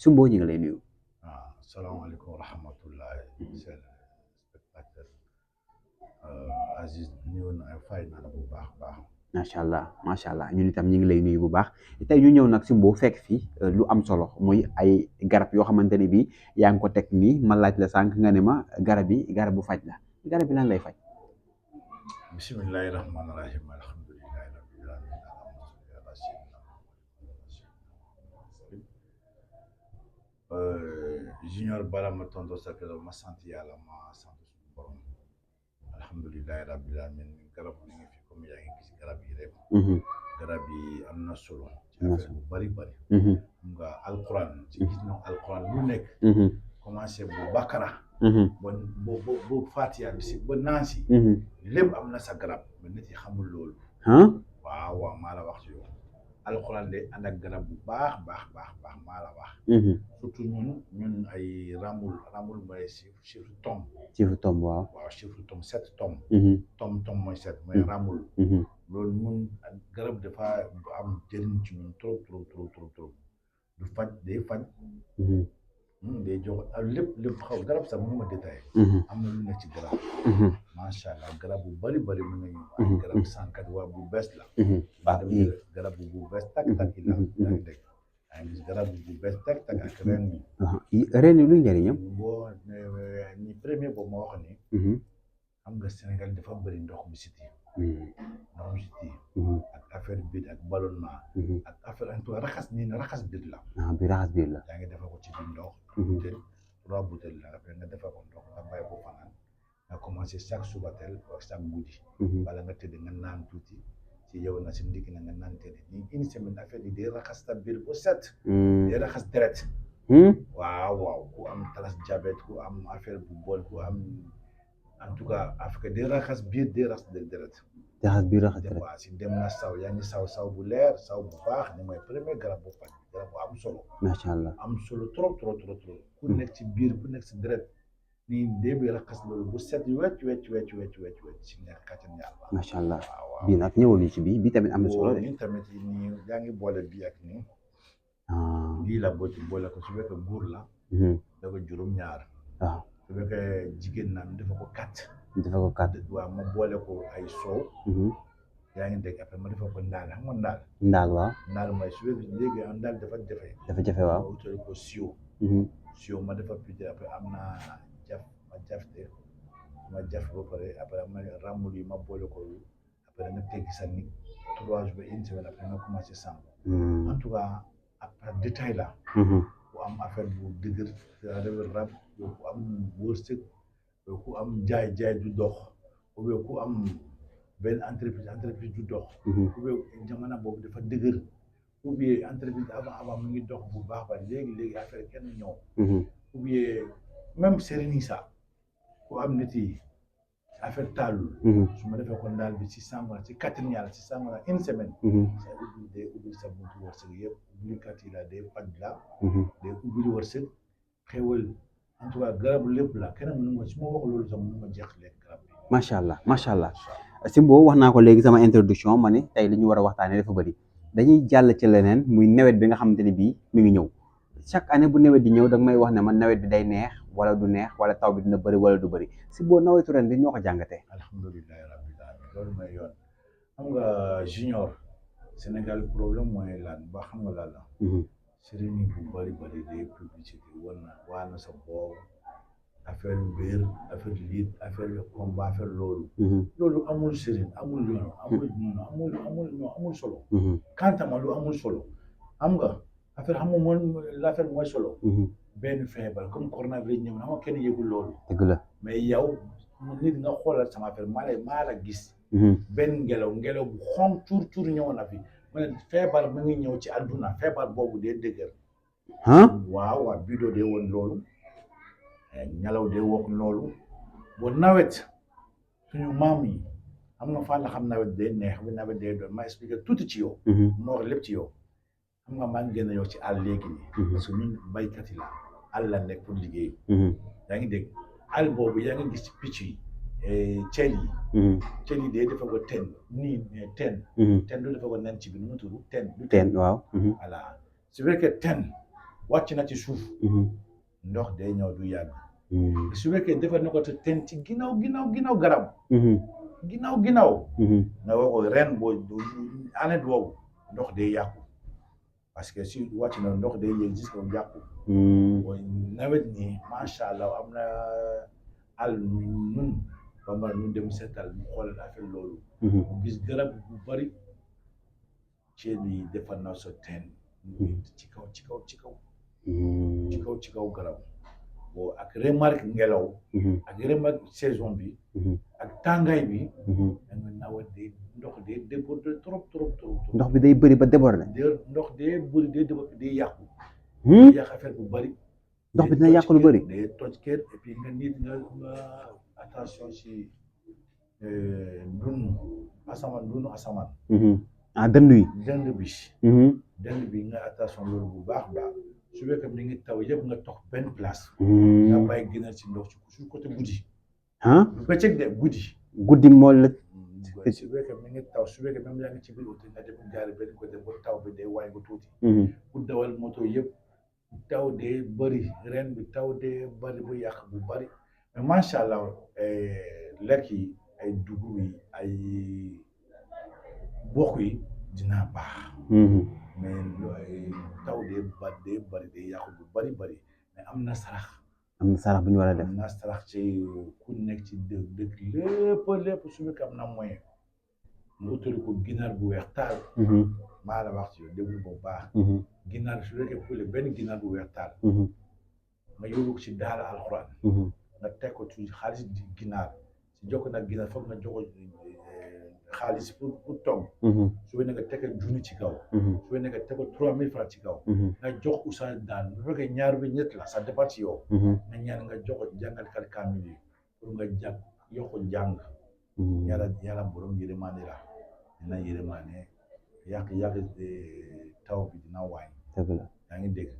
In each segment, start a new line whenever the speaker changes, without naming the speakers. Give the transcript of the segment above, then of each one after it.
Simbo ñu ngi lay nuyu.
Salaamaaleykum wa rahmatullahi seen spectateur Aziz ñëw na fay na la bu baax baax.
macha allah ñun itam ñu ngi lay nuyu bu baax tey ñu ñëw nag Simbo fekk fi lu am solo muy ay garab yoo xamante ne bii yaa ngi ko teg nii ma laaj la sànq nga ne ma garab yi garab bu faj la garab yi lan lay faj.
bismillahi rahmaani rahim alhamdulillahi rabbil alamin junior bala ma tonto sa kër ma sant yàlla ma sant suñu borom alhamdulillahi rabbil alamin garab yi ngi fi comme yaa ngi gis garab yi rek garab yi am na solo ci affaire bu bari xam nga alquran ci gis na alquran lu nekk commencé bu bakara bu fatiha bi si ba naasi lépp am na sa garab mais nit yi xamul loolu waaw maa la wax ci yow alquran de ànd ak garab bu baax maa la wax surtout ñun ay ramul mooy chiffre tombe waaw chiffre tombe 7 tombe mooy 7 mooy ramul loolu ñun garab dafa am jëriñ ci ñun trop du faj day faj day jox lépp xaw garab sax mënuma détaillé am na lu nekk ci garab macha allah garab bu bari mën nañu ay garab sànkat waa bu bees la garab bu bees tak la yaa ngi dégg gis garab bu bees tak ak ren
yi luy njëriñam
boo ni premier boobu ma wax ni xam nga Sénégal dafa bëri ndoxum siti ak affaire biir ak ballonnement ak affaire en tout raxas biir la
raxas biir la
yaa ngi defal ko ci biir ndox butéel 3 butéel la après nga defal ko ndox nga bàyyi ko fanaan nga commencé chaque subatel ak chaque guddi wala nga tëdd nga naan tuuti ci yow na si ndigg na nga naan tëdd ni une semaine affaire yi day raxas ta biir bu set day raxas deret waaw ku am talas diabète ku am affaire bu bol ku am en tout cas affaire day raxas biir day raxas deret waaw si dem na saw yaa ngi saw bu leer saw bu baax ni mooy premier garab bu faj garab bu am solo
macha allah
am solo trop ku nekk ci biir ku nekk si deret nii dee bi raxas loolu bu set wecc si nekk kattan yàlla
macha allah bii nag ñëwal ñu ci bii tamit am na solo de
nii tamit nii yaa ngi boole bii ak nii bii la boo ci boole ko su fekkee góor la dafa juróom-ñaar
waaw
su fekkee jigéen naan dafa ko kat waaw ma boole ko ay soow yaa ngi dégg après ma defal ko ndaal xam nga
ndaal waaw
ndaal mooy su fekkee léegi ndaal dafa jafe
waaw
ma utal ko siyo ma defal pité après am naa ma jaf ba pare après ma ramul yi ma boole ko après nga teggi sa nit 3 jours ba une semaine après nga commencé sangu en tout cas après détail la ku am affaire bu dëgër rab ku am wërsëg ku am jaay du dox ou bien ku am benn entreprise du dox ou bien jamono boobu dafa dëgër ou bien entreprise avant mu ngi dox bu baax ba léegi affaire kenn ñëw ou bien même sëriñ sa ku am nit yi affaire taalul su ma defee ko ndaal bi ci sàngara ci kattan yàlla ci sàngara une semaine sa ubbi sa buntu wërsëg yëpp ubbi kat yi la day faj la day ubbi wërsëg xewal en tout cas garabu lépp la kenn mënu ma su ma wax loolu sax mënu ma jeex lekk garab bi
macha allah Simbo wax naa ko léegi sama introduction ma ne tey li ñu war a waxtaanee dafa bëri dañuy jàll ci leneen muy nawet bi nga xamante ne bii mi ngi ñëw chaque année bu nawet di ñëw da nga may wax ne man nawet bi day neex wala du neex wala taw bi dina bëri wala du bëri Simbo nawetu ren bi ñoo ko jàngatee.
alhamdulilahi rabbil alamin loolu mooy yoon xam nga junior Sénégal problème mooy lan ba xam nga lan la sëriñ bu bëri day publicité waa na sa boobu affaire mbir affaire liit affaire combat affaire loolu amul sëriñ amul yoon amul solo kantama lu amul solo xam nga affaire xam nga moom l'affaire mooy solo benn feebar comme coronavirus ñëw na xam nga kenn yëgul loolu
dëgg la
mais yow nit nga xoolal sama affaire maa la gis benn ngelaw bu xonk tuur ñëw na fi ma ne feebar mu ngi ñëw ci àdduna feebar boobu dee dëgër waaw bidoo dee woon loolu ngelaw dee woon loolu boo nawet suñu maam yi xam nga fan la xam nawet dee neex bi nawet dee doon ma expliqué tuuti ci yow moo wax lépp ci yow xam nga maa ngi gën a yow ci àll léegi nii parce que ñun baykat yi la àll la nekk pour liggéey yaa ngi dégg àll boobu yaa ngi gis picc yi ceel yi day dafa ko ten du dafa ko nen ci bi nu mu tudd ten
waaw
voilà su fekkee ten wàcc na ci suuf ndox day ñëw du yàgg su fekkee defar na ko te ten ci ginnaaw garab ginnaaw nga wax ko ren année boobu ndox day yàqu parce que si wàcc na ndox day yéeg gis ko yàqu nawet nii macha allah am na àll ñun bambara ñu dem seetal ñu xoolal affaire loolu gis garab bu bari ceeb yi defar na sa teen ci kaw garab bon ak remarque ngelaw ak remarque saison bi ak tàngaay bi da nga nawet day ndox day déborder trop
ndox bi day bëri ba déborder
ndox day bëri day déborder day yàqu yàq affaire bu bëri
ndox bi dina yàq lu bëri
day toj kër et puis nga nit nga attention si dunu asamaan dënd bi nga attention loolu bu baax su fekkee ni ngi taw yëpp nga tox benn place nga bàyyi gënal si ndox su côté guddi bu bëccëg de
guddi moo la
su fekkee ni ngi taw su fekkee même yaa ngi ci biir oto nga dem gaari benn côté ba taw bi day waay ba tuuti ku dawal moto yëpp taw dee bëri ren bi taw dee bëri bu yàq bu bëri mais macha allah lekk yi ay dugub yi ay bokk yi dina baax mais taw dee bëri day yàqu bu bëri mais am na sarax
bu ñu war a def
am na sarax ci ku nekk ci dëkk lépp su fekkee am na moyen nga utali ko ginaar bu weex taal maa la wax ci yow déglu bu baax ginaar su fekkee fule benn ginaar bu weex taal nga yóbbu ko ci daara alxuraan nga teg ko ci xaalis di ginaar si jokk nag ginaar foog nga jox xaalis pour togg su fekkee nga teg junni ci kaw su fekkee nga teg 3000 francs ci kaw nga jox usa daan bu fekkee ñaar bi ñett la ça dépend ci yow nga ñaan nga jox ko jàngalkat kaamil yi pour nga jàng yokk jàng yàlla borom yërmande la dina yërmande yàq taw bi dina wàññi yaa ngi dégg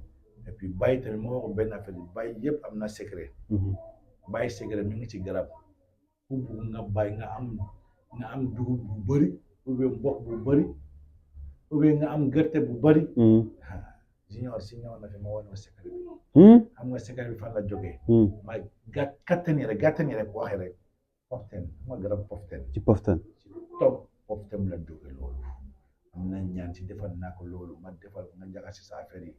et puis bàyyi tamit moo wax benn affaire bi bàyyi yëpp am na secret bàyyi secret mi ngi ci garab ku bugg nga bàyyi nga am dugub bu bëri ou bien mboq bu bëri ou bien nga am gerte bu bëri junior si ñëw na fi ma wane secret bi xam nga secret bi fan la jógee ma gàttani rek waxee rek poften xam nga garab poften
ci poften
poften la jógee loolu am na ñaan ci defal naa ko loolu ma defal nga jaxase sa affaire yi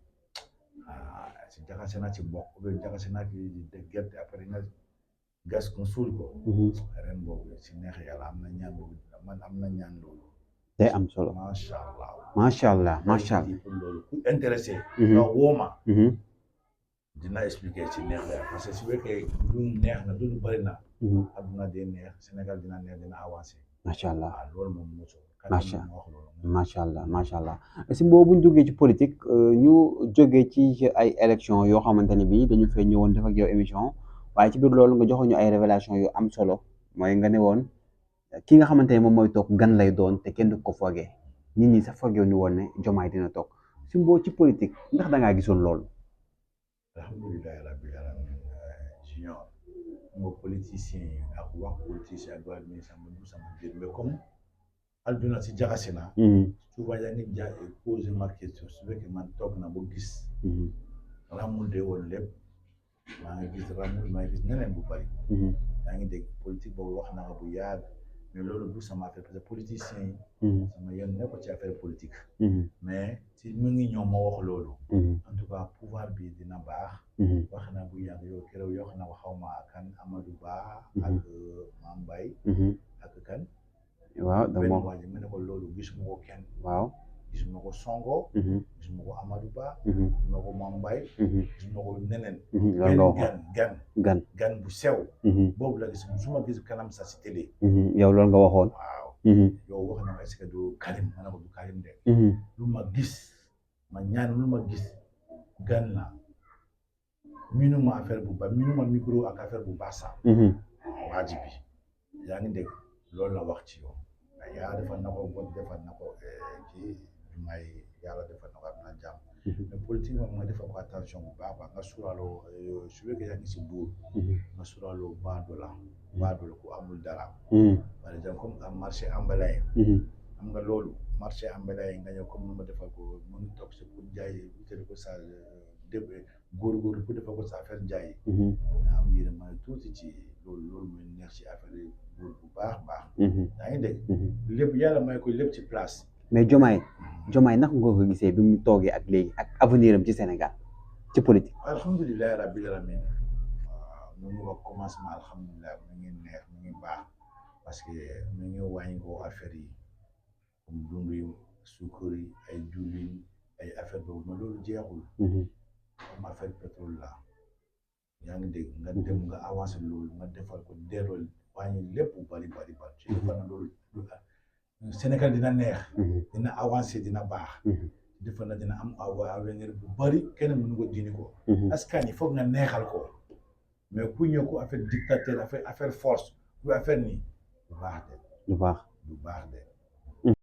si jaxase naa ci mboq ou bien jaxase naa ci gerte après nga gas ko suul ko ren boobu si neex yàlla am na ñaan boobu man am na ñaan loolu
day am solo macha allah
loolu ku intéressé nga wooma dina expliquer ci neex yàlla parce que su fekkee lu neex na lu bëri na adduna day neex Sénégal dina neex dina avancé
macha allah
loolu moom mosul
macha allah si boobu ñu jógee ci politique ñu jógee ci ay élection yoo xamante ne bii dañu fee ñëwoon def ak yow émission waaye ci biir loolu nga joxoon ñu ay révélation yu am solo mooy nga ne woon ki nga xamante ne moom mooy toog gan lay doon te kenn du ko foogee nit ñi sax foogee ñu woon ne Diomaye dina toog si mboo ci politique ndax da ngaa gisoon loolu.
alhamdulilah rabbil alamin junior mo politicien yi ak wax politicien ak wàllu sama biir mais comme alduna si jaxase na souvent yaa ngi posé ma question su fekkee man toog na ba gis ramul de woon lépp maa ngi gis ñeneen bu bari yaa ngi dégg politique boobu wax na bu yàgg mais loolu du sama affaire parce que politicien yi sama yoon nekk ci affaire politique mais si mu ngi ñëw ma wax loolu en tout cas pouvoir bi dina baax wax na bu yàgg yow keroog yoo xam ne xaw ma kan Amadou Ba ak Mame Mbaye ak kan
waaw
benn waa ji ma ne ko loolu gisuma ko kenn
waaw
gisuma ko Sonko gisuma ko Amadou Ba gisuma ko Mame Mbaye gisuma ko neneen gan bu sew boobu la gis musuma gis kanam sa si télé
yow loolu nga waxoon
waaw yow wax na ma est-ce que du Karim ma ne ko du Karim de lu ma gis ma ñaan lu ma gis gan la minuma affaire bu baax minuma micro ak affaire bu baax sax waaji bi yaa ngi dégg loolu la wax ci yow yàlla defal na ko bon defal na ko ci may yàlla defal na ko am na jàmm mais politique moom nga defal ko attention bu baax baax nga suuraaloo su fekkee yaa ngi si buur nga suuraaloo baadoola ku amul dara par exemple comme marché ambulant xam nga loolu marché ambulant nga ñëw comme nu ma defal ko mu ngi toog si pour jaay wutali ko sa góorgóorlu pour defal ko sa affaire njaay nga am yërmande tuuti ci loolu muy neex ci affaire yi góor bu baax yaa ngi dégg lépp yàlla may ko lépp ci place
mais Diomaye naka nga ko gisee bi mu toogee ak léegi ak avenir am ci Sénégal ci politique
alhamdulilahi rabbil alamin mu ngi wax commencement alhamdulilah mu ngi neex mu ngi baax parce que mu ngi wàññi ko affaire yi comme dund yi suukar yi ay diwlin ay affaire boobu mais loolu jeexul comme affaire pétrole la yaa ngi dégg nga dem nga avancé loolu nga defal ko delloo wàññi lépp bu bari ci defal na loolu Sénégal dina neex dina avancé dina baax defal na dina am avenir bu bari kenn mënu ko dindi ko askan yi foog nga neexal ko mais ku ñëw ko affaire dictateur affaire force bu affaire nii du baax de